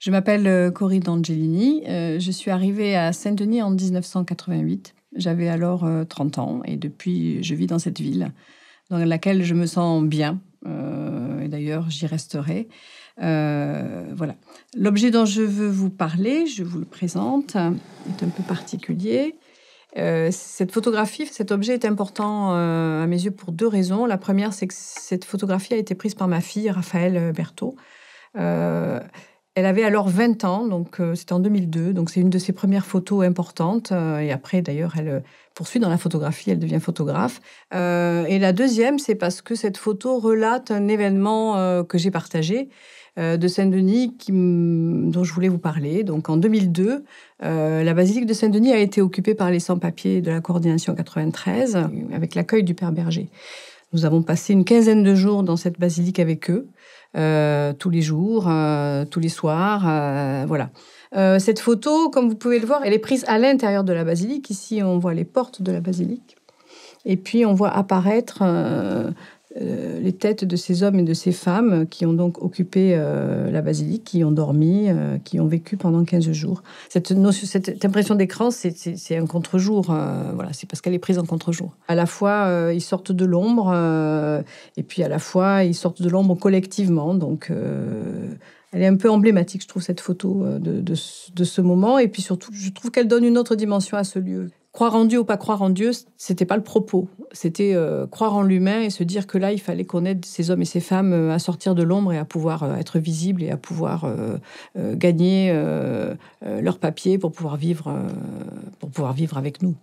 Je m'appelle Corinne Angelini. Je suis arrivée à Saint-Denis en 1988. J'avais alors 30 ans et depuis, je vis dans cette ville dans laquelle je me sens bien. Et d'ailleurs, j'y resterai. Voilà. L'objet dont je veux vous parler, je vous le présente, est un peu particulier. Cette photographie, cet objet est important à mes yeux pour deux raisons. La première, c'est que cette photographie a été prise par ma fille, Raphaël Berthaud. Elle avait alors 20 ans, donc c'était en 2002, donc c'est une de ses premières photos importantes. Et après, d'ailleurs, elle poursuit dans la photographie, elle devient photographe. Et la deuxième, c'est parce que cette photo relate un événement que j'ai partagé de Saint-Denis dont je voulais vous parler. Donc en 2002, la basilique de Saint-Denis a été occupée par les sans-papiers de la coordination 93 avec l'accueil du Père Berger. Nous avons passé une quinzaine de jours dans cette basilique avec eux, tous les jours, tous les soirs, voilà. Cette photo, comme vous pouvez le voir, elle est prise à l'intérieur de la basilique. Ici, on voit les portes de la basilique. Et puis, on voit apparaître les têtes de ces hommes et de ces femmes qui ont donc occupé la basilique, qui ont dormi, qui ont vécu pendant 15 jours. Cette impression d'écran, c'est un contre-jour. Voilà, c'est parce qu'elle est prise en contre-jour. À la fois, ils sortent de l'ombre, et puis à la fois, ils sortent de l'ombre collectivement. Donc, elle est un peu emblématique, je trouve, cette photo de ce moment. Et puis surtout, je trouve qu'elle donne une autre dimension à ce lieu. Croire en Dieu ou pas croire en Dieu, c'était pas le propos. C'était croire en l'humain et se dire que là, il fallait qu'on aide ces hommes et ces femmes à sortir de l'ombre et à pouvoir être visibles et à pouvoir gagner leurs papiers pour pouvoir vivre avec nous.